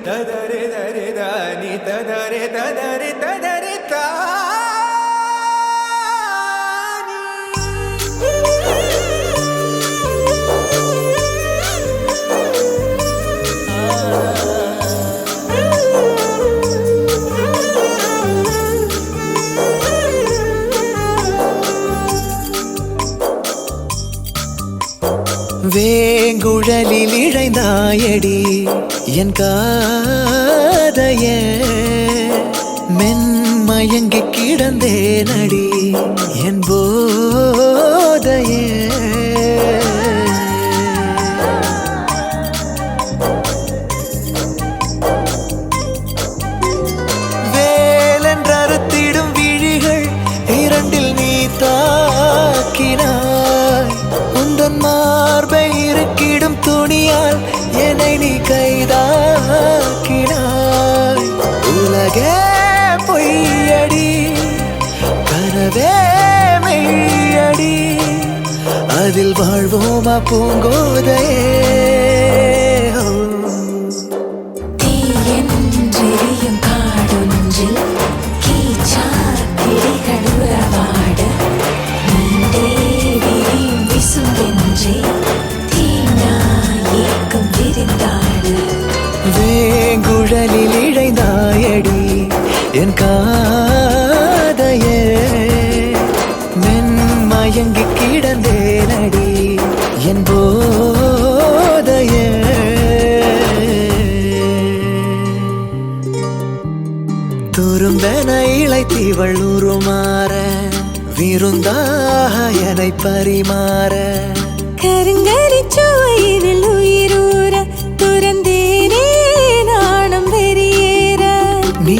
ததரே தரே தானி ததரே ததரே ததரே தா வேங்குழலில் இழைந்தாயடி என் காதைய மென்மயங்கி கிடந்தேனடி என் போதைய வேலென்றறுத்திடும் விழிகள் இரண்டில் நீ தாக்கினாய் உந்தன் மார்பை இருக்கிடும் துணியால் என்னை நீ கைதாக்கினாய் உலகே பொய்யடி கனவே மெய்யடி அதில் வாழ்வோமா பூங்கோதையே வேங்குழலில் இழைந்தாயடி என் காதையே மென்மயங்கி கிடந்தேனடி என் போதையே துரும்பென இளைத்தீவள் உருமாற விருந்தாக என்னை பரிமாற கருங்கரி சுவையில் உயிரூர துறந்தேனே நாணம் வெறியேற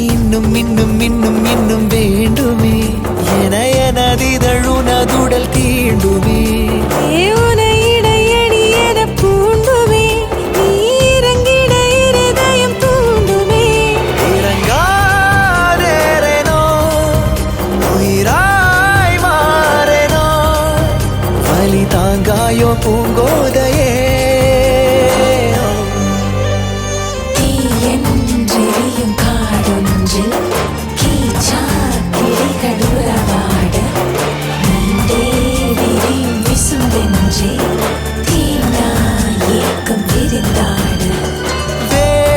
இன்னும் இன்னும் இன்னும் இன்னும் வேண்டுமே என எனதிதழுனதுடல் தீண்டுமே உனையிடையடி என பூண்டுமே நீரங்கிட இருதயம் தூண்டுமே இறங்காதேரேனோ உயிராய் மாறேனோ வலி தாங்காயோ பூங்கோதையே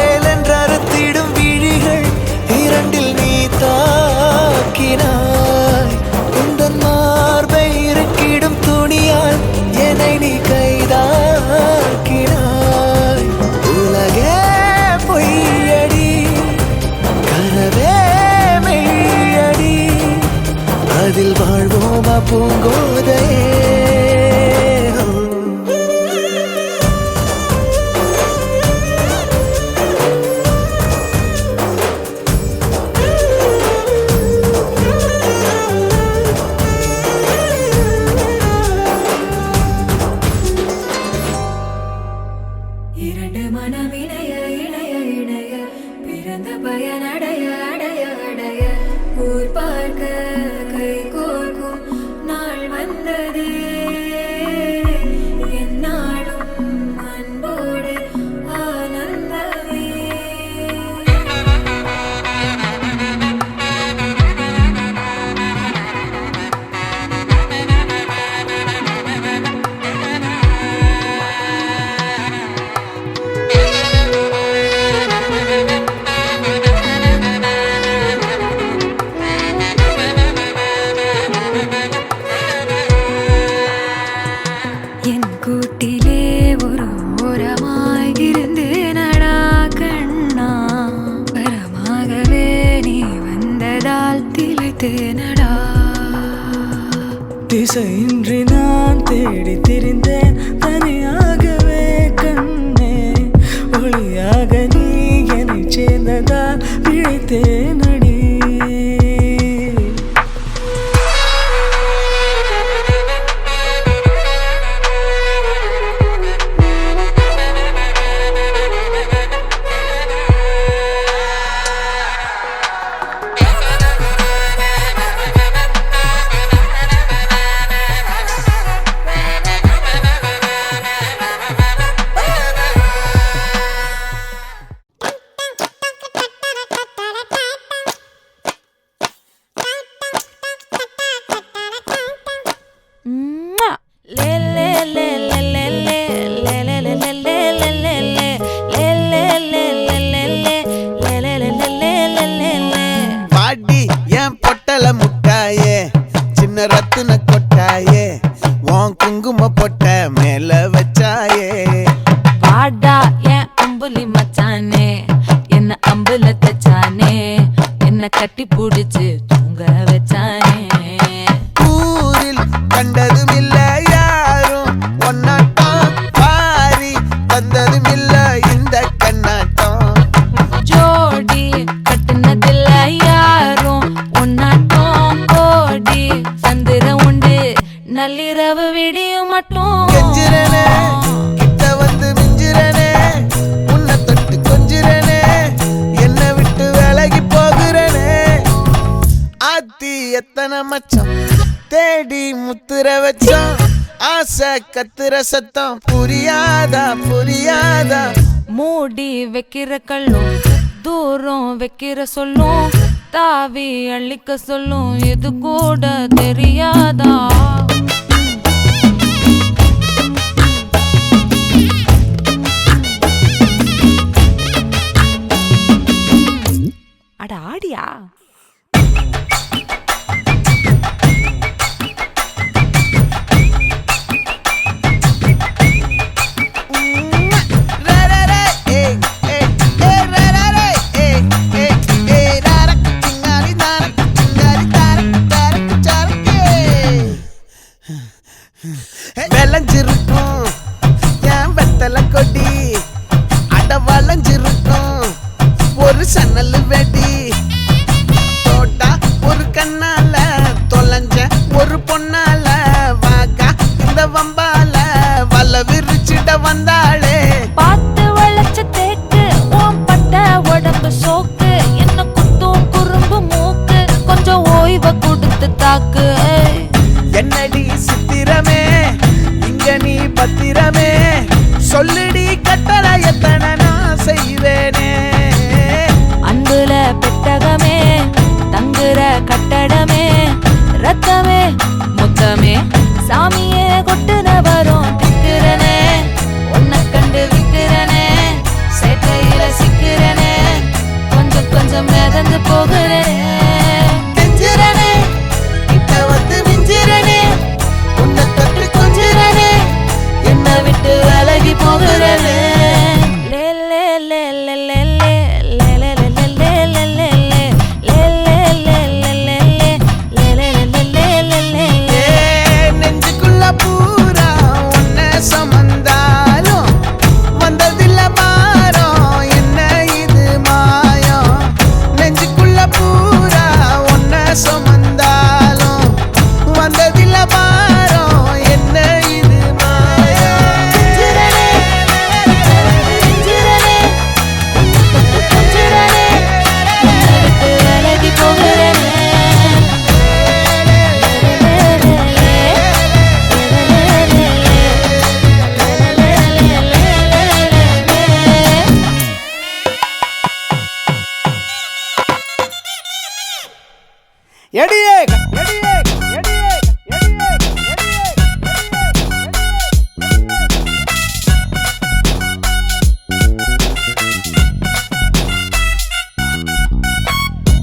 வேலென்றறுத்திடும் விழிகள் இரண்டில் நீ தாக்கினாய் உந்தன் மார்பை இருக்கிடும் துணியால் என்னை நீ கைதாக்கினாய் உலகே பொய்யடி கனவே மெய்யடி அதில் வாழ்வோமா பூங்கோதையே இரண்டு மனம் இணைய இணைய இணைய பிறந்த பயன் அடைய அடைய அடைய ஊர் பார்க்க கை கோர்க்கும் நாள் வந்ததே என்னாலும் அன்போடு ஆனந்தமே என் கூட்டிலே ஒரு ஓரமாய் இருந்தேனடா கண்ணா வரமாகவே நீ வந்ததால் திளைத்தேனடா திசையின்றி நான் தேடி திரிந்தேன் தனியாகவே கண்ணே ஒளியாக நீ என்னை சேர்ந்ததால் விழித்தேனடி குங்கும பொட்ட மேல வச்சாயே வாடா என் அம்புலி மச்சானே என்ன அம்புல தச்சானே என்ன கட்டி புடிச்சு தூங்க வச்சானே ஊரில் கண்டதும் இல்ல யாரும் ஒன்னாட்டம் பாரி தந்ததும் இல்ல இந்த கண்ணாட்டம் ஜோடி கட்டுனதில்ல யாரும் ஒன்னாட்டம் கோடி சந்திர உண்டு நள்ளிரவு விடியும் மட்டும் கெஞ்சிரனே கிட்ட வந்து மிஞ்சிரனே உன்னை தொட்டு கொஞ்சிரனே என்னை விட்டு விலகி போகிறனே ஆத்தி எத்தனை மச்சம் தேடி முத்துற வச்சோம் ஆசை கத்துற சத்தம் புரியாதா புரியாதா மூடி வைக்கிற கல்லும் தூரம் வைக்கிற சொல்லும் தாவி அள்ளிக்க சொல்லும் இது கூட தெரியாதா அட ஆடியா விளைஞ்சிருக்கும் என் வெத்தலை கொடி அட வளைஞ்சிருக்கும் ஒரு சன்னல் வெடி தோட்டா ஒரு கண்ணால தொலைஞ்ச ஒரு பொண்ணால வாக்கா இந்த வம்பால வல விரிச்சிட வந்தாளே பார்த்து வளைச்ச தேக்கு ஓம் பட்ட உடம்பு சோக்கு என்ன குத்தும் குறும்பு மூக்கு கொஞ்சம் ஓய்வை கொடுத்து தாக்கு என்னடி சித்திரமே இங்க நீ பத்திரமே சொல்லுடி கட்டளை எத்தனை நான் செய்வேனே அன்புல பெட்டகமே தங்குற கட்டடமே ரத்தமே முத்தமே சாமியே கொட்டுன வரும் திக்கிறனே உன்னை கண்டு விக்கிறனே சேட்டையில சிக்கிறனே கொஞ்சம் கொஞ்சம் மிதந்து போகிறனே கெஞ்சிரனே கிட்ட வந்து மிஞ்சிரனே உன்னை தொட்டு கொஞ்சிரனே என்னை விட்டு விலகி போகிறனே லே லே லே லே லே லே லே லே லே லே லே லே லே லே லே லே லே லே ஏ நெஞ்சுக்குள்ள பூரா உன்னை சுமந்தாலும் வந்ததில்ல பாரம் என்ன இது மாயம் நெஞ்சுக்குள்ள பூரா உன்னை சுமந்தாலும் வந்ததில்ல பாரம் என்ன இது மாயம் சிரனே சிரனே சிரனே உன்னை விட்டு விலகி போகிறனே எடியே எடியே எடியே எடியே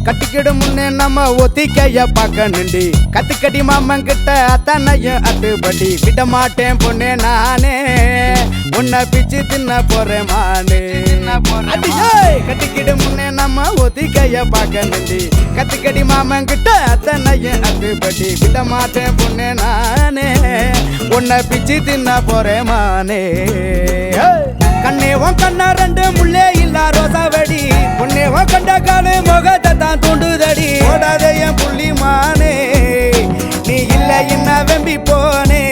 கட்டிக்கிடு முன்னே நம்ம ஒத்திக்கைய பார்க்கணுண்டி கத்துக்கடி மாமன் கிட்ட அத்தனையும் அத்துப்படி விட மாட்டேன் பொண்ணே நானே உன்னை பிச்சு தின்ன போறேன் மானே கட்டிக்கிடு முன்னே நம்ம ஒத்திக்கைய பார்க்கணுண்டி கத்துக்கடி மாமன் கிட்ட அத்தனையும் அத்துப்படி விட மாட்டேன் பொண்ணே நானே உன்னை பிச்சு தின்ன போறேன் மானே கண்ணே உன் கண்ணா ரெண்டு முள்ளே இல்ல ரோசா வெடி உன்னே உன் கண்ட காலு முகத்தை தான் தூண்டுதடி ஓடாத என் புள்ளி மானே நீ இல்ல என்ன வெம்பி போனே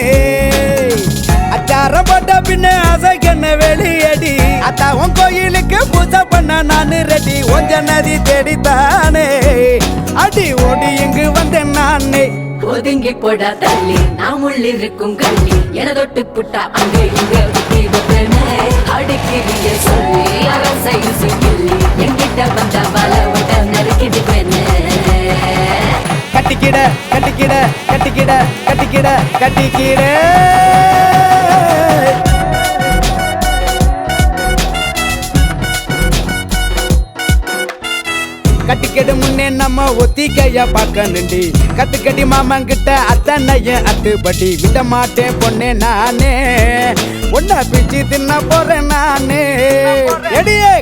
அச்சாரம் போட்ட பின்ன அசைக்கண்ண வெளியடி அத்தா உன் கோயிலுக்கு பூஜை பண்ண நானு ரெடி ஒஞ்ச நதி தேடித்தானே அடி ஓடி இங்கு வந்தேன் நானே ஒதுங்கி போடா தள்ளி நாம் உள்ளிருக்கும் கள்ளி என தொட்டு புட்டா அங்க இங்க அடிக்கிறிய சொல்லி அரசையும் சிக்கிள்ளி என்கிட்ட வந்த வள விட்ட நறுக்கிட்டு பெண்ணு கட்டிக்கிட கட்டிக்கிட கட்டிக்கிட கட்டிக்கிட கட்டிக்கிட கட்டிக்கிட முன்னே நம்ம ஒத்திக்கைய பார்க்க நின்றி கத்துக்கடி மாமங்கிட்ட அத்தனையும் அத்துப்படி விட மாட்டேன் பொண்ணே நானே உன்னை பிச்சு தின்ன போறேன் நானே எடியே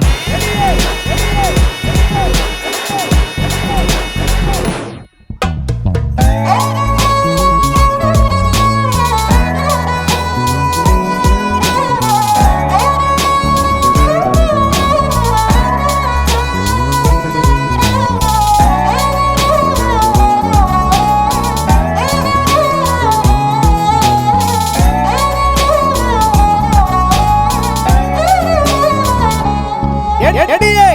எடியே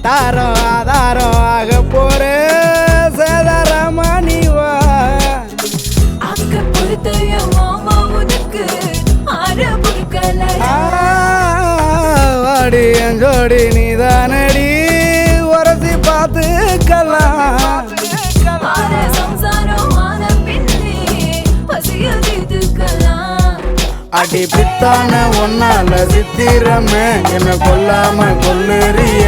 தாரம் ஆதாரம் ஆக போற சேதாரமானிவா அக்க பொறுத்தைய மாமா உனக்கு ஆற பொறுக்கலையா வாடி என் ஜோடி நீதானடி உரசி பார்த்துக்கலாம் ஆற சம்சாரம் ஆன பின்னே பசிய தீர்த்துக்கலாம் அடி பித்தான ஒன்னால சித்திரமே என்ன கொல்லாம கொல்லுறிய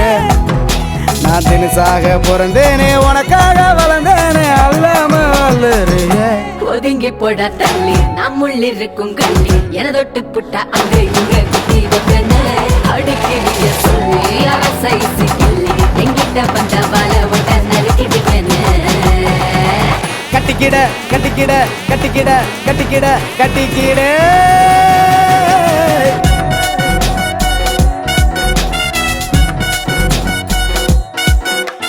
நான் தினசாக பிறந்தேனே உனக்காக வளர்ந்தேனே அல்லாம வல்லுறிய ஒதுங்கி போட தள்ளி நம்முள்ளிருக்கும் கள்ளி என தொட்டு புட்டா அங்க இங்க குத்தி வைப்பன அடுக்கிறிய சொல்லி அரசை சிக்கிள்ளி எங்கிட்ட வந்த வல விட நறுக்கிடுவேன கட்டிக்கிட கட்டிக்கிட கட்டிக்கிட கட்டிக்கிட கட்டிக்கிட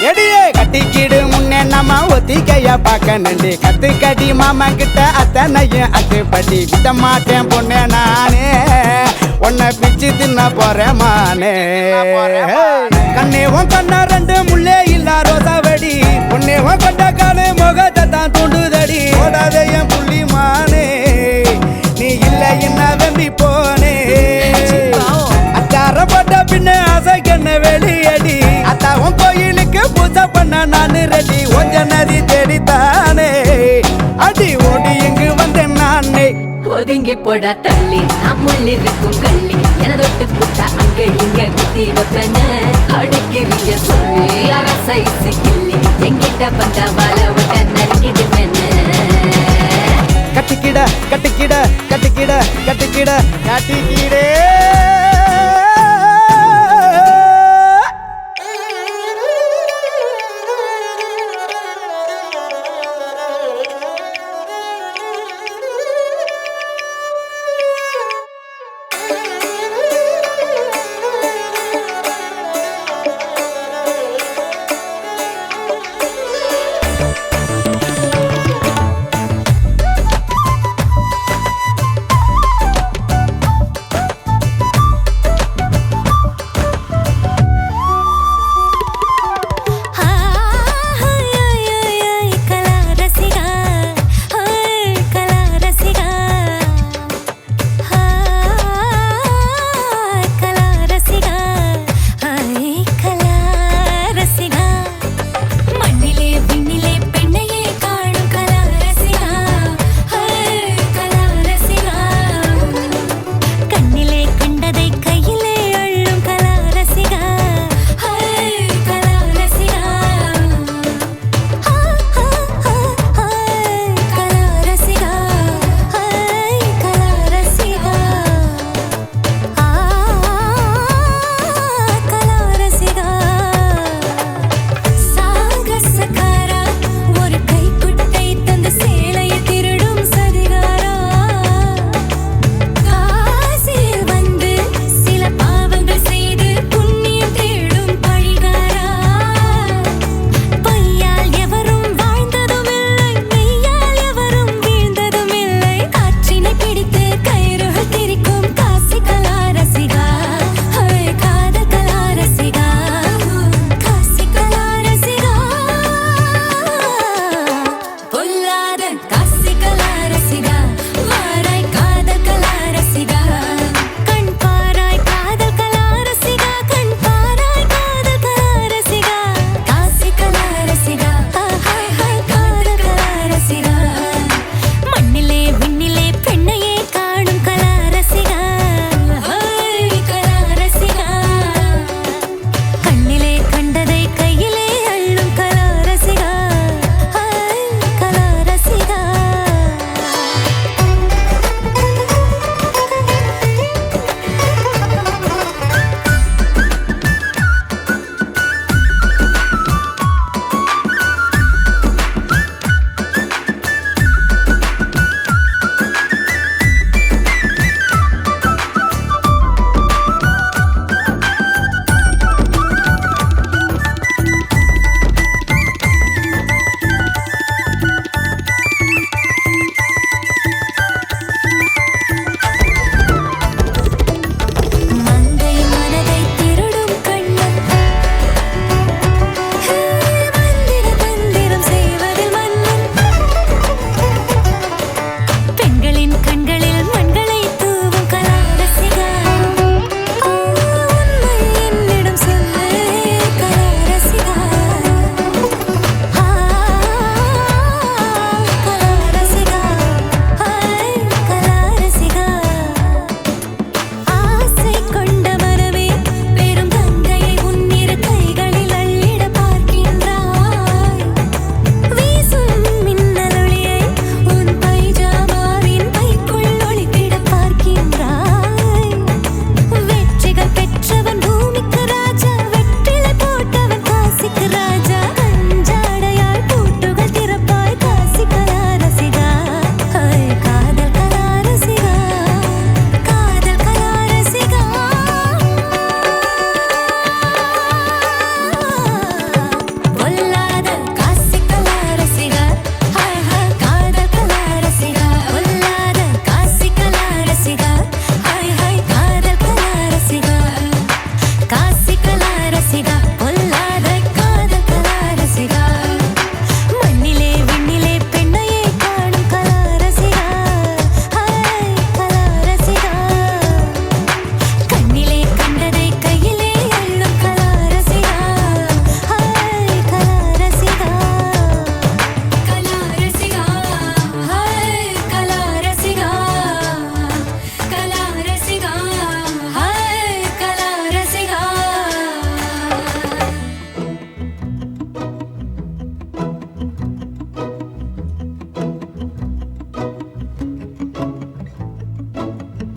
எடியே கட்டிக்கிடு முன்னே நம்ம ஒத்திக்கைய பார்க்க நன்றி கத்துக்கடி மாமா கிட்ட அத்தனையும் அத்துப்படி விட மாட்டேன் பொண்ணே நானே உன்னை பிச்சு தின்ன போறேன் மானே கண்ணே உன் கண்ணா ரெண்டு முள்ளே இல்லா ரோசாவடி உன்னே உன் கண்ட காலே முகத்தை தான் தூண்டுதடி ஓடாத என் புள்ளி மானே நீ இல்லை என்ன வெம்பி போனே அச்சாரப்பட்ட பின்ன அசைக்கண்ண வெளியடி அத்தாவும் கோயிலுக்கு பூஜை பண்ண நானு ரெடி கொஞ்ச நதி தேடித்தானே அடி ஓடி இங்கு வந்தேன் நானே ஒதுங்கி போட தள்ளி நம்முள்ளிருக்கும் கள்ளி என தொட்டு புட்டா அங்க இங்க குத்தி வைப்பன அடுக்கிறிய சொல்லி அரசை சிக்கிள்ளி எங்கிட்ட வந்த வல விட நறுக்கிடுவேன கட்டிக்கிட கட்டிக்கிட கட்டிக்கிட கட்டிக்கிட கட்டிக்கிடே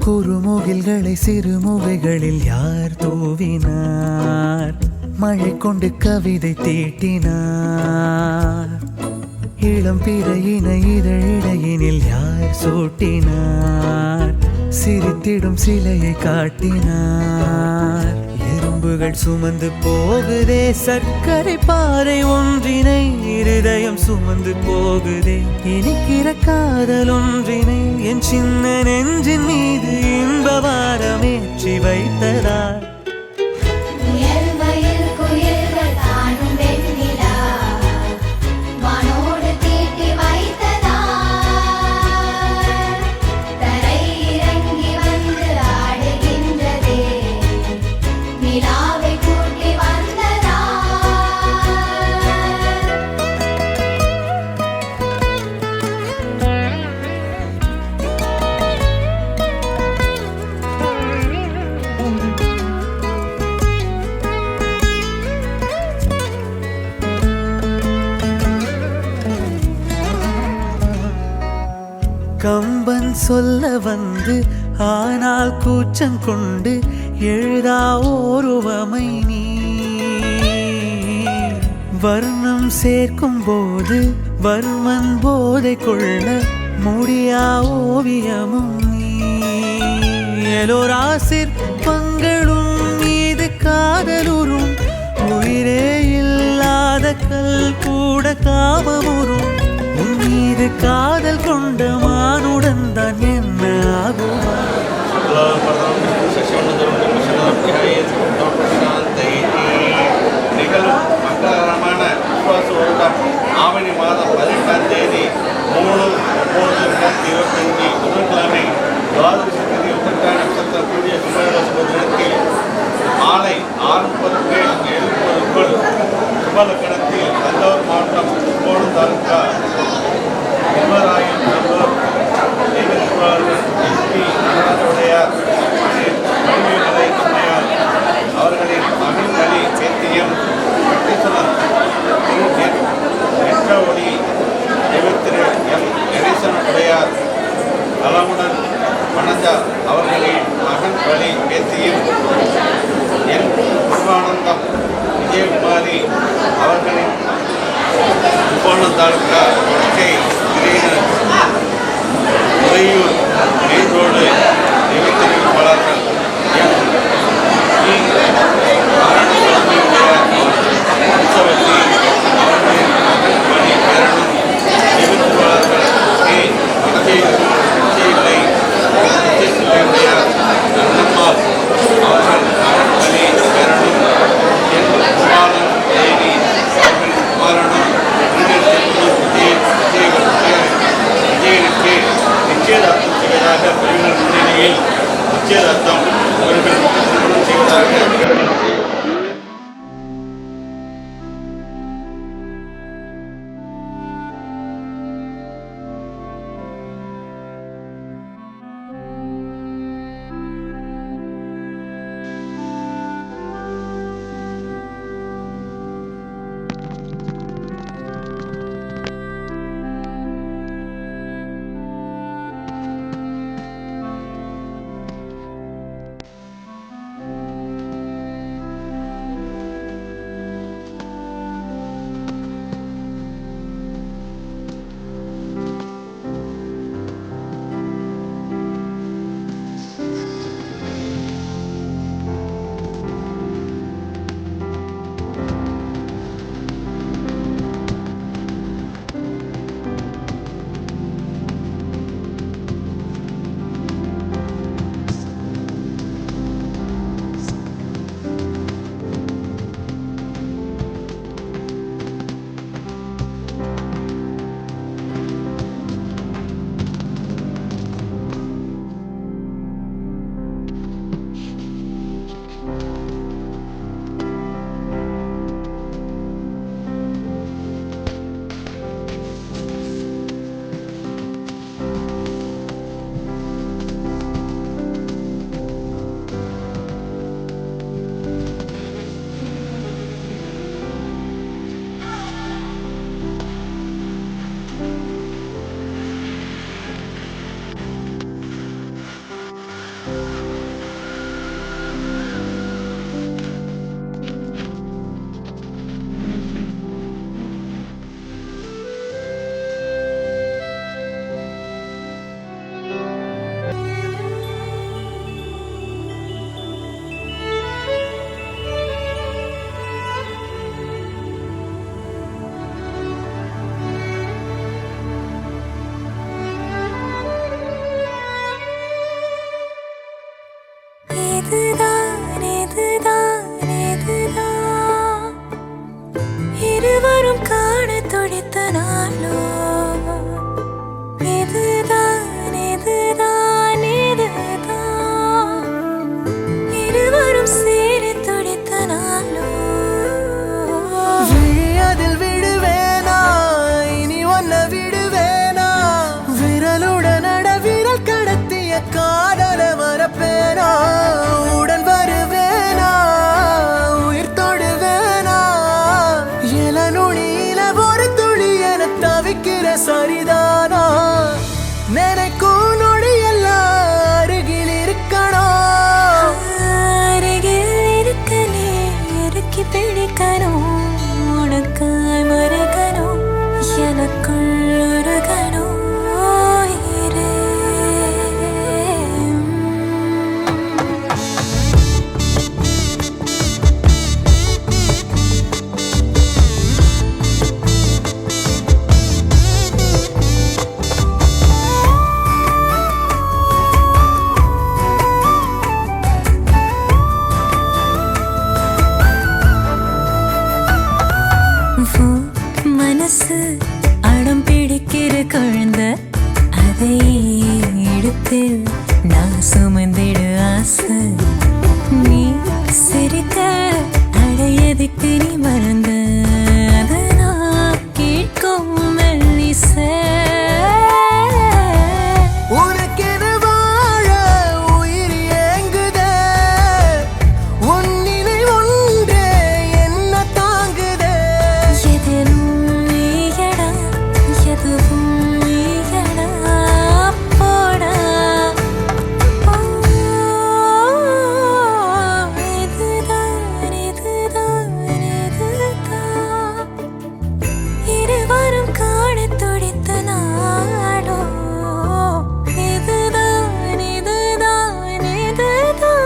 குறுமுகில்களை சிறுமுகைகளில் யார் தூவினார் மழை கொண்டு கவிதை தீட்டினார் இளம் பிறையின இதழிடையினில் யார் சூட்டினார் சிரித்திடும் சிலையை காட்டினார் எறும்புகள் சுமந்து போகுதே சர்க்கரை பாறை ஒன்றினை இருதயம் சுமந்து போகுதே இனிக்கிற காதல் ஒன்றினை என் சின்ன நெஞ்சின் மீது இன்ப வாரமேற்றி வைத்ததார் கம்பன் சொல்ல வந்து ஆனால் கூச்சம் கொண்டு எழுதா ஓருவமை நீ வர்ணம் சேர்க்கும் போது வர்மன் போதை கொள்ள முடியா ஓவியமும் நீ எலோராசிற் பங்களும் மீது காதலுறும் உயிரே இல்லாத கல் கூட காமமுறும் உன் மீது காதல் கொண்ட மானுடன் தான் என்ன ஆகுமா நிகழும் மங்களகரமான விசுவாச வருடம் ஆவணி மாதம் 18ஆம் தேதி 3/9/2025 புதன்கிழமை துவாதசி திதி உத்திரட்டாதி நட்சத்திரம் கூடிய சுப தினத்தில் மாலை 6:30 7:30 சுபலக்கணத்தில் தஞ்சாவூர் மாவட்டம் கும்பகோணம் தாலுகா திருவராயன் நல்லூர் தெய்வத்திருவாளர்கள் எஸ்பி நடராஜோடையார் வடிவேலை அம்மையார் அவர்களின் மகன் வழி பேத்தியம் பட்டீஸ்வரன் என்ற ஒளி தெய்வத்திரு எம் கணேசன் உடையார் நலமுடன் வனஜா அவர்களின் மகன் வழி பேத்தியம் என் குருவானந்தம் விஜயகுமாரி அவர்களின் கும்பகோணம் தாலுகா வடக்கை கிரீனர் உறையூர் மெயின் ரோடு தெய்வத்திருப்பாளர்கள் எம் இ நாராயணசாமி உற்சவத்தி அவர்களின் மணி பேரனும் தெய்வத்திருப்பாளர்கள் கே விஜயில்லை விஜயசில்லையுடையார் நன்னம்மாள் அவர்கள் மணி பேரனும் என் குமாரன் தேவி அவர்களின் குமாரனும் விஜய் துடித்த நாளோ இதுதான் இதுதான் இதுதான் இருவரும் சேர துடித்த நாளோ அதில் விடுவேனா இனி ஒன்ன விடுவேனா விரலுடன் விரல் கடத்திய காதல மறப்பேனா உடன் வருவேனா உயிர் தொடுவேனா எல நுனியில ஒரு துளி என தவிக்கிற சரிதானா நினைக்கும் நொடியெல்லாம் அருகில் இருக்கணும் அருகில் இருக்கனே இறுக்கி பிடிக்கணும் உனக்காய் மறக்கணும் எனக்குள் உருகணும் உயிரே. மனசு அடம் பிடிக்கிற குழந்தை அதை எடுத்து நான் சுமந்திடு ஆசை நீ சிரிக்க அடையதுக்கு நீ மறந்த அதை நான் கேட்கும் மெல்லிசை உனக்கென வாழ உயிர் ஏங்குதே உன் நினைவு ஒன்றே என்ன தாங்குதே எதிலும் நீயடா எதுவும் நீயடா போடா இதுதான் இதுதான் இதுதான் இருவரும் காண துடித்த நாடோ இதுதான் இதுதான் இதுதான்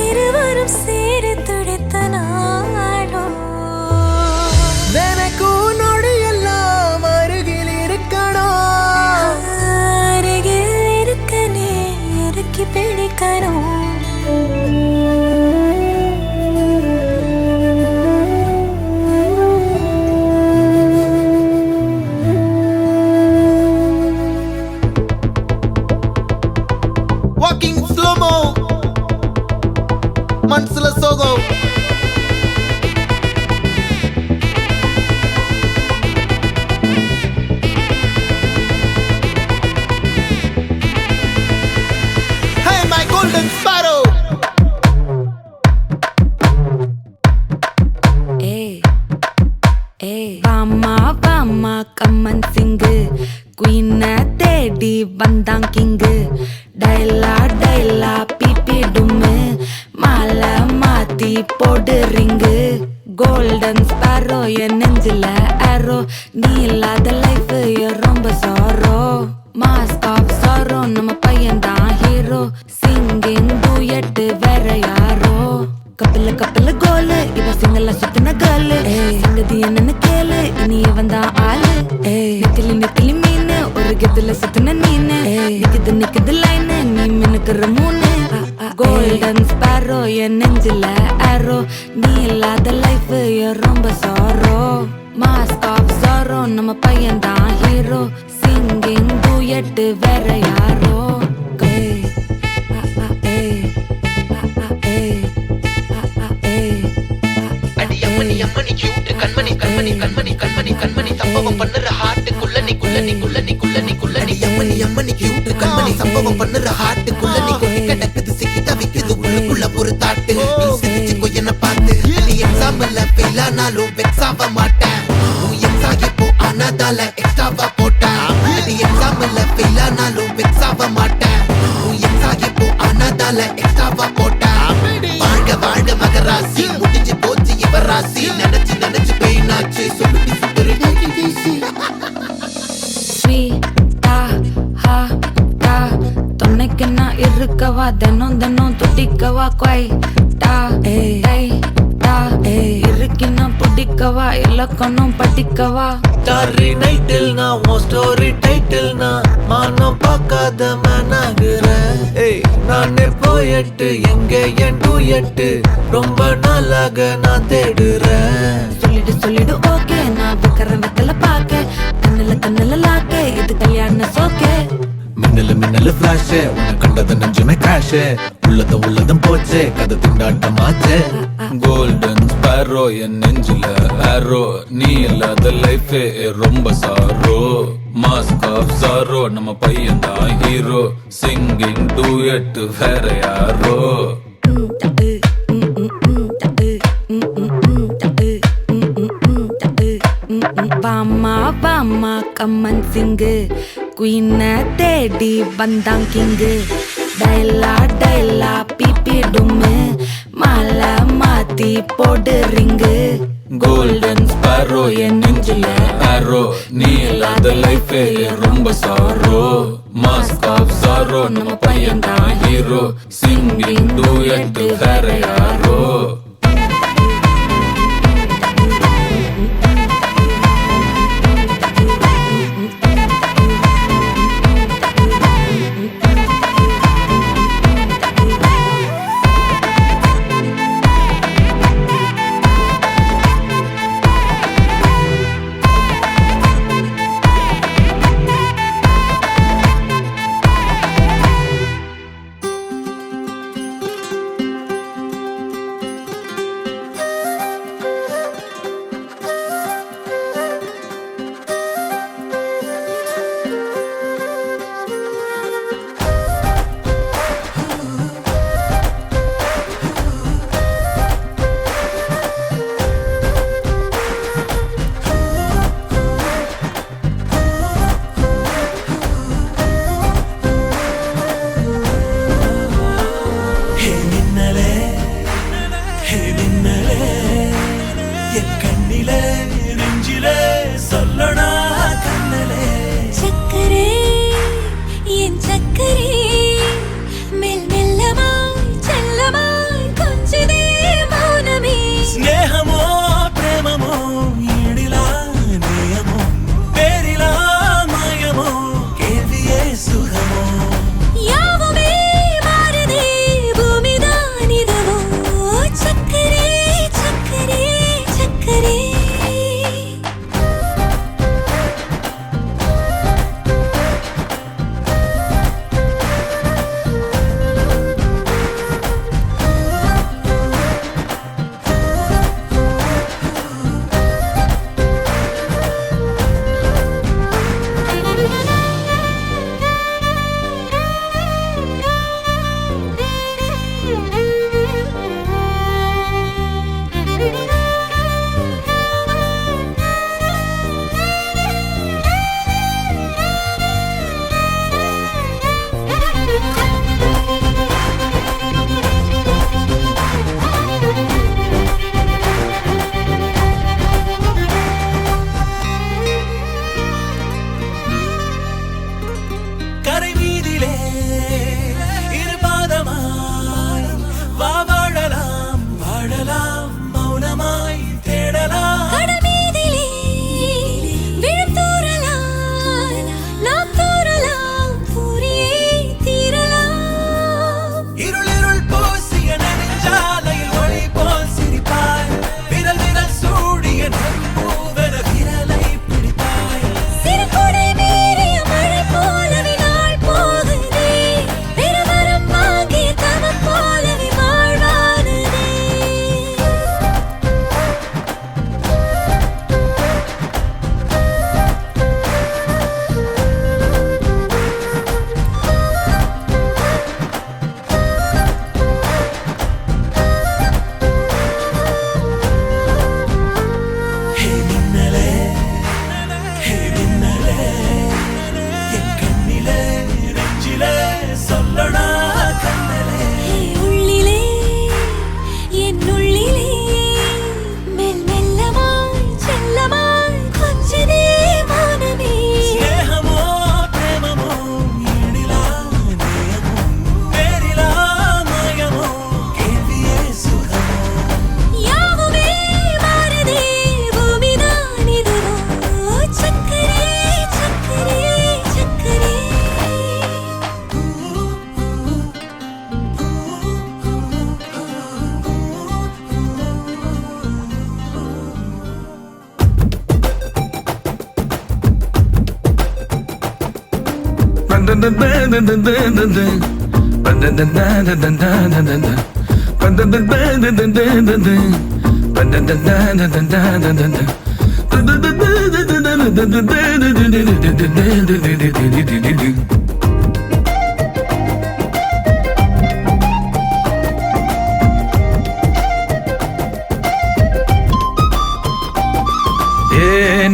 இருவரும் சேர துடித்த நாடோ நினைக்கும் நொடியெல்லாம் அருகில் இருக்கணும் அருகில் இருக்கனே இறுக்கி பிடிக்கணும் Walking slow-mo మనసుల సోగం Hey my golden sparrow வாமா வாமா கம்மன் சிங்கு குயின தேடி வந்தான் கிங்கு டைலா டைலா பிபி டும்மு மாலை மாத்தி போடு ரிங்கு கோல்டன் ஸ்பாரோ என் நெஞ்சில ஆரோ நீ இல்லாத லைஃப் ரொம்ப சாரோ மாஸ்க் ஆஃப் சாரோ நம்ம பையன் தான் ஹீரோ சிங்கிங் டூயட் வேற யாரோ கப்பல கப்பல கோலு இவ சிங்கல்ல சுத்தின கேர்ளு சங்கதி என்னன்னு கேளு இனி இவன் தான் ஆளு நெத்திலி நெத்திலி மீனு ஒரு கெத்துல சுத்தின நீனு நிக்குது நிக்குது லைனு நீ மினுக்குற மூணு கோல்டன் ஸ்பாரோ என் நெஞ்சில ஆரோ நீ இல்லாத லைஃப் ரொம்ப சாரோ மாஸ்க் ஆஃப் சாரோ நம்ம பையன் தான் ஹீரோ சிங்கிங் டூயட் வேற யாரோ அம்மனி அம்மனி கியூட் கண்மணி கண்மணி கண்மணி கண்மணி கண்மணி சம்பவம் பண்ணுற ஹார்ட்டுக்குள்ள நீ குள்ள நீ குள்ள நீ குள்ள நீ குள்ள நீ அம்மனி அம்மனி கியூட் கண்மணி சம்பவம் பண்ணுற ஹார்ட்டுக்குள்ள நீ கொட்டி கிடக்குது சிக்கி தவிக்குது உள்ளுக்குள்ள ஒரு தாட்டு நீ சிரிச்சுக்கோ என்ன பார்த்து நீ எக்ஸாம்ல ஃபெயில் ஆனாலும் வெக்ஸ் ஆக மாட்டேன் உன் எக்ஸாம் இப்போ ஆனதால எக்ஸ்ட்ராவா போட்டேன் நீ எக்ஸாம்ல ஃபெயில் ஆனாலும் வெக்ஸ் ஆக மாட்டேன் உன் எக்ஸாம் இப்போ ஆனதால எக்ஸ்ட்ராவா போட்டேன் வாழ்க வாழ்க மகராசி முடிஞ்சு போச்சு இவ ராசி நினைச்சு நினைச்சு பெயினாச்சு சொல்லுடி சுத்தரு ஸ்வீட்டா ஹா டா துணைக்கு நான் இருக்கவா தினம் தினம் துடிக்கவா குவைட்டா ஏய் டா இருக்கின்னா பிடிக்கவா இலக்கணம் படிக்கவா ஸ்டாரி நைட்டில் நான் உன் ஸ்டோரி டைட்டில் நான் மானம் பார்க்காத மேனாகிறேன் நானே போயட்டு எங்க என் டூயட்டு ரொம்ப நாளாக நான் தேடுறேன் சொல்லிடு சொல்லிடு ஓகே நான் ஃபிளாஷ் உன்னை கண்டது நெஞ்சுமே கிராஷ் உள்ளதும் போச்சே கதை திண்டாட்டமாச்சே கோல்டன் ஸ்பேரோ என் நெஞ்சில ஆரோ நீ இல்லாத லைஃபே ரொம்ப சாரோ மாஸ்க் ஆஃப் சாரோ நம்ம பையன் தான் ஹீரோ சிங்கிங் டூயட் வேற யாரோ வாமா வாமா கம்மன் சிங்கு குயின தேடி வந்தான் கிங்கு டைலா டைலா பிபி டும்மு மாலை மாத்தி போடு ரிங்கு கோல்டன் ஸ்பேரோ என் நெஞ்சில ஆரோ நீ இல்லாத லைஃபே ரொம்ப சாரோ மாஸ்க் ஆஃப் சாரோ நம்ம பையன் தான் ஹீரோ சிங்கிங் டூயட் வேற யாரோ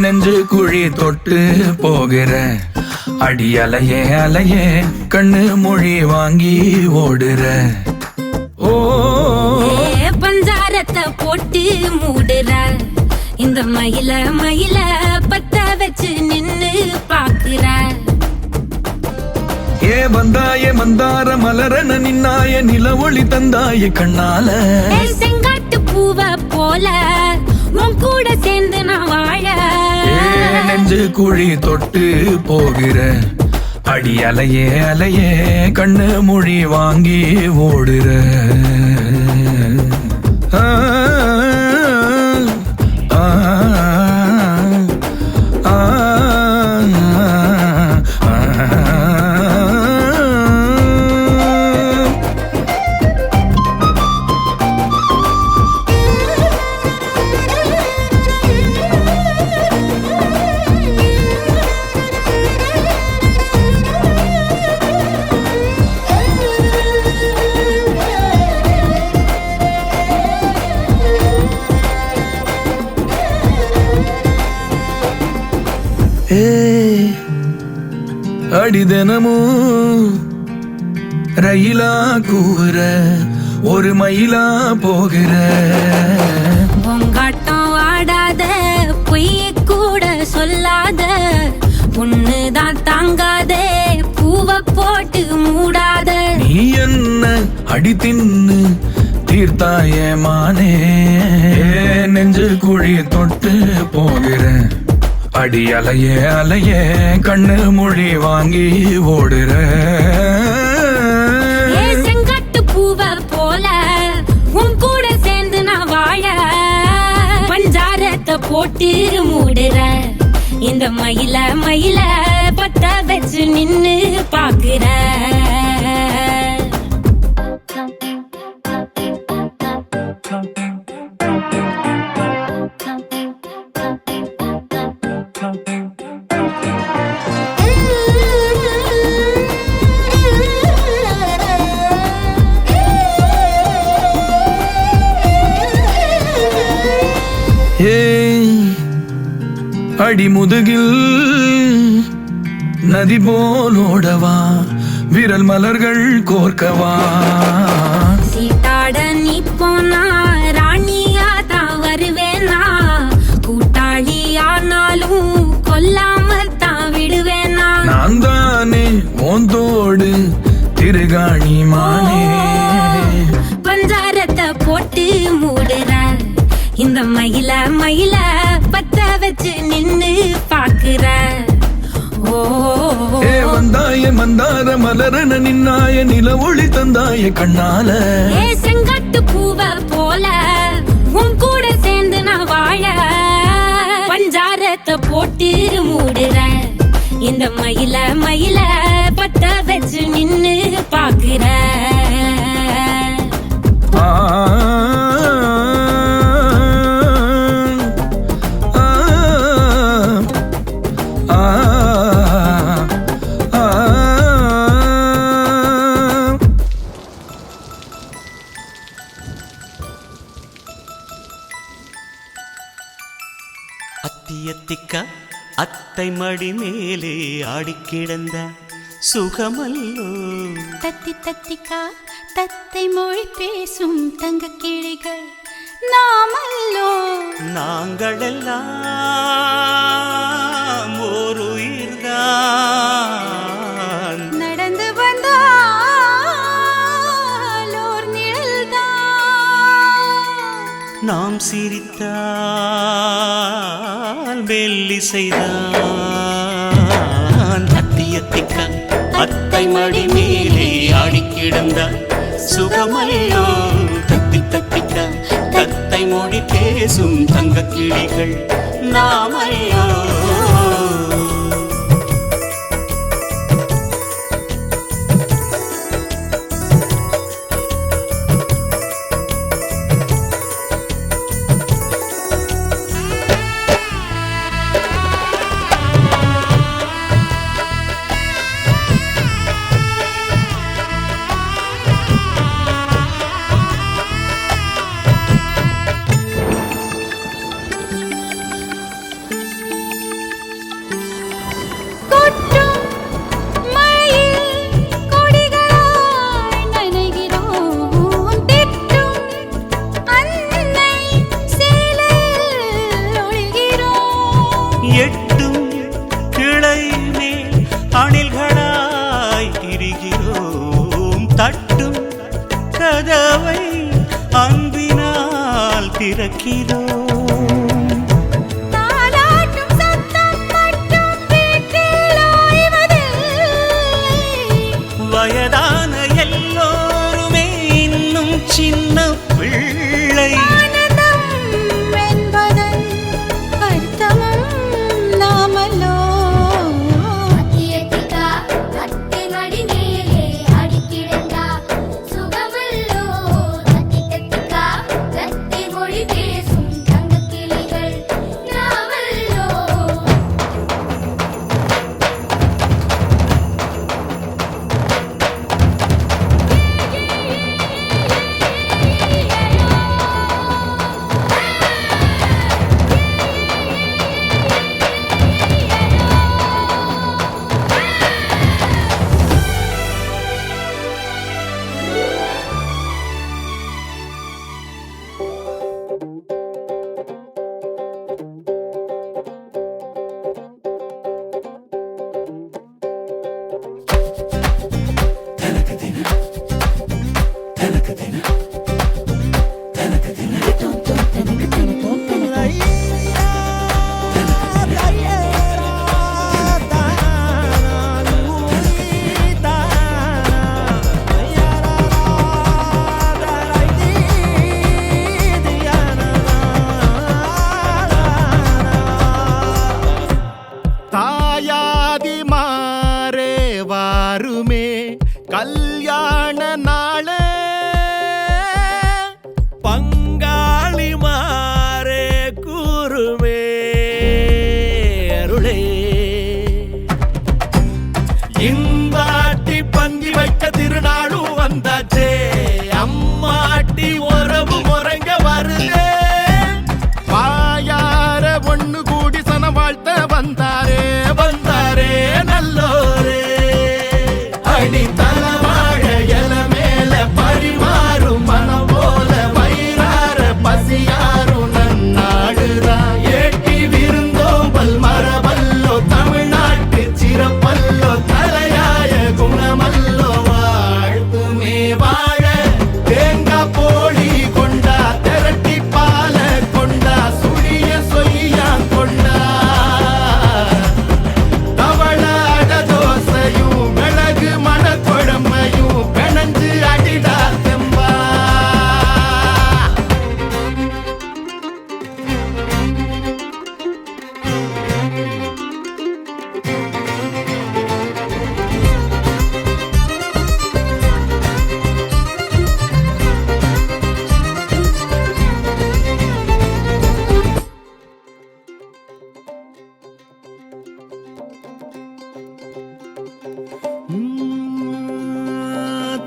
நெஞ்சு குழி தொட்டு போகிற அடி அலையே அலையே கண்ணு மொழி வாங்கி ஓடுற ஓ பஞ்சாரத்தை போட்டு மூடுற இந்த மயில மயில பத்த வச்சு நின்னு பாக்குற ஏ வந்தாய மந்தார மலரன நின்னாய நில ஒளி தந்தாய கண்ணால செங்காட்டு பூவ போல உன் கூட சேர்ந்து நான் வாழ நெஞ்சு குழி தொட்டு போகிற அடி அலையே அலையே கண்ணு மொழி வாங்கி ஓடுற அடி தினமும் ரயிலா கூற ஒரு மயிலா போகிற பொங்காட்டம் ஆடாத பொய் கூட சொல்லாத பொண்ணுதான் தாங்காதே பூவ போட்டு மூடாத நீ என்ன அடி தின்னு தீர்த்தாய மானே நெஞ்சு குழி தொட்டு போகிற அடி அலையே அலையே கண்ணு மொழி வாங்கி ஓடுற செங்கட்டு பூவ போல உன் கூட சேர்ந்து நான் வாழ பஞ்சாரத்தை போட்டு மூடுற இந்த மயில மயில பத்த வச்சு நின்னு பாக்குற அடி முதுகில் நதி போலோடவா விரல் மலர்கள் கோர்க்கவா சீட்டாட நீ போனா ராணியா தான் வருவேனா கூட்டாளி ஆனாலும் கொல்லாம தான் விடுவேனா நான் தானே ஓந்தோடு திருகாணி மானே பஞ்சாரத்தை போட்டு மூடுற இந்த மயில மயில பத்த வச்சு நின்னு பாக்குற ஓ வந்தாய மந்தார மலரன நின்னாய நில ஒளி தந்தாய கண்ணால செங்கட்டு பூவ போல உன் கூட சேர்ந்து நான் வாழ பஞ்சாரத்தை போட்டு மூடுற இந்த மயில மயில பத்த வச்சு நின்னு பாக்குற அத்தியத்திக்க அத்தை மடி மேலே ஆடிக்கிடந்த சுகமல்லோ தத்தி தத்திக்கா தத்தை மொழி பேசும் தங்க கிளிகள் நாமல்லோ நாங்களெல்லாம் ஓர் உயிர்தான் நடந்து வந்தால் ஓர் நிழல்தான் நாம் சிரித்தால் மெல்லிசைதான் அத்தியத்திக்க அத்தை மடி மேலே ஆடிக்கிடந்த சுகமல்லோ தத்தி தத்திக்க தத்தை மொழி பேசும் தங்க கிளிகள் நாமல்லோ எட்டும் கிளை மேல் அணில்களாய் திரிகிறோம். தட்டும் கதவை அன்பினால் திறக்கிறோம். வயதான எல்லோருமே இன்னும் சின்ன பிள்ளை. கல்யாண நாளே பங்காளி மாறே கூறுமே அருளே. இந்தாட்டி பங்கி வைக்க திருநாளும் வந்தாச்சே. அம்மாட்டி உறவு முறைங்க வருதே. வாயார ஒண்ணு கூடி சன வாழ்த்த வந்தாரே வந்தாரே நல்லோரே. அடி தலவாழ எல மேல பரிமாறும் மனம் போல வயிறார பசியாரும் நன்னாடுதான். ஏட்டி விருந்தோம்பல் மரபல்லோ தமிழ்நாட்டு சிறப்பல்லோ தலையாய குணமல்லோ வாழ்த்துமே வாழ. தேங்காய் போலி கொண்டா திரட்டி பால கொண்டா சுழிய சொய்யா கொண்டா. தவள அட தோசையும் மிளகு மணக்குழம்பையும் பிணைஞ்சு அடிடா தெம்பா.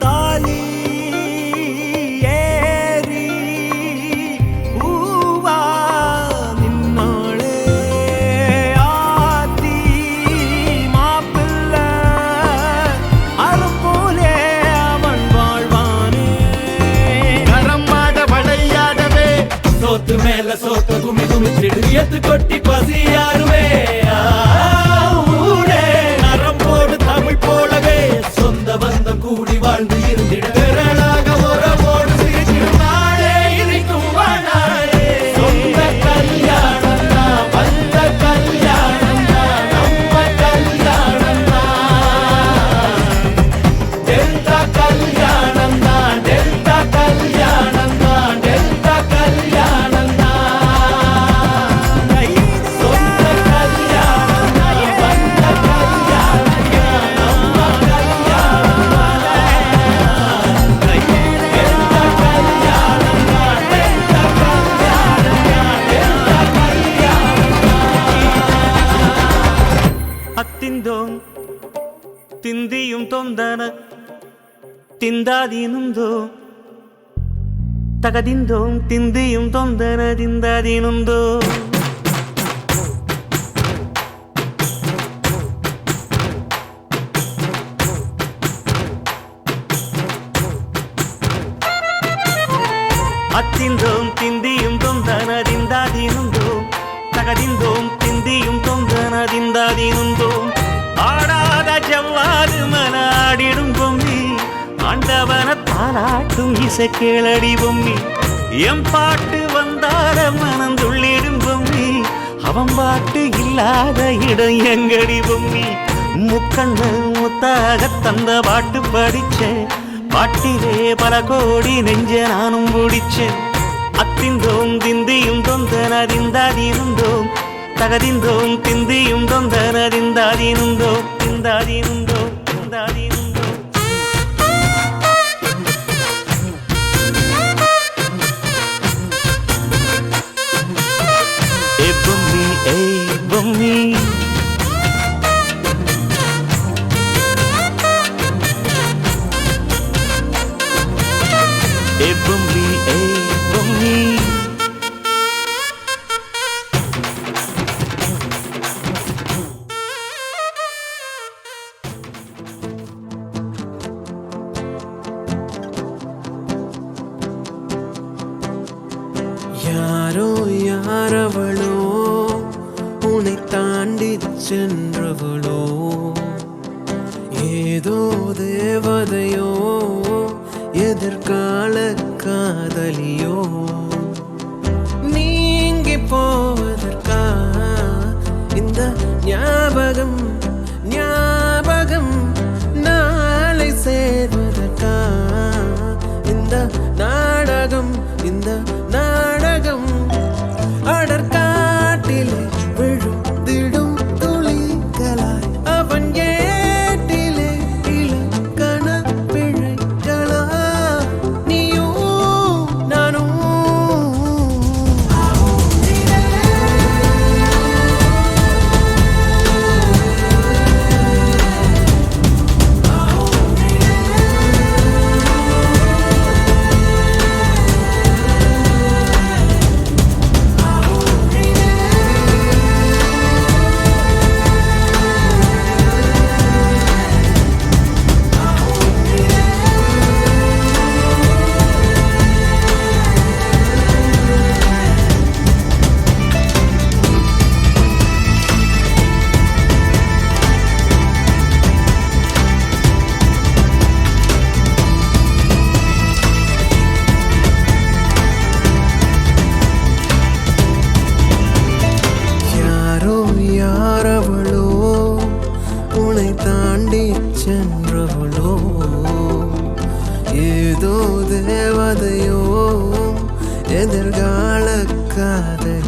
தாலி ஏறி பூவா நின்னோளே. ஆத்தி மாப்பிள்ள அரும்போலே அவன் வாழ்வானே. கரம்மாட வளையாடவே சோத்து மேல சோத்த குமி குமிச்சிடு எத்து கொட்டி பசியாருவே. ஊரே நரம்போடு தமிழ் போலவே சொந்த பந்தம் கூடி வாழ்ந்து இருந்திட. விரலாக உறவோடு சிரிக்கும் நாளே இனிக்கும் வாழாரே. சொந்த கல்யாணம் தான் வந்த கல்யாணம் தான் நம்ம கல்யாணம் தான். டெல்டா கல்யாணம் தான் டெல்டா கல்யாணம் தான் டெல்டா கல்யாணம் தான். சொந்த கல்யாணம் தான் வந்த கல்யாணம் தான் நம்ம கல்யாணம் தான். டெல்டா கல்யாணம் தான் டெல்டா கல்யாணம் தான் டெல்டா கல்யாணம் தான். அத்திந்தோம் திந்தியும் தொந்தன திந்தாதீனுந்தோ தகதிந்தோம் திந்தியும் தொந்தன திந்தாதீனுந்தோ. அத்திந்தோம் திந்தியும் தொந்தன திந்தாதீனுந்தோ தகதிந்தோம் தொத்திந்தோம் திந்தியும் தொந்தனதிந்தாதினுந்தோம் ஆடாத ஜவ்வாது மலாடிடும் பொம்மி ஆண்டவன தாலாட்டும் இசை கேளடி பொம்மி எம் பாட்டு வந்தார மனந்துள்ளிடும் பொம்மி அவன் பாட்டு இல்லாத இடம் எங்கடி பொம்மி முக்கண்ண முத்தாக தந்த பாட்டு படிச்சேன் பாட்டிலே பல கோடி நெஞ்ச நானும் பிடிச்சேன் அத்திந்தோம் திந்தியும் தொந்தனதிந்தாதினுந்தோம் தகதிந்தோம் திந்தியும் தொந்தனதிந்தாதினுந்தோம் திந்தாதினுந்தோம் திந்தாதினுந்தோம் பொம்மி பொம்மி பொம்மி யாரோ யாரவளோ உன்னை தாண்டி சென்றவளோ ஏதோ தேவதையோ எதிர்கால காதலியோ நீங்கி போவதற்கா இந்த ஞாபகம் ஞாபகம் நாளை சேர்வதற்கா இந்த நாடகம் இந்த நாடகம் அடற்காட்டிலே விழுந்திடும் துளிகளாய் அவன் ஏட்டிலே இலக்கண பிழைகளா நீயும் நானும் யாரவளோ உன்னை தாண்டி சென்றவளோ ஏதோ தேவதையோ எதிர்கால காதல்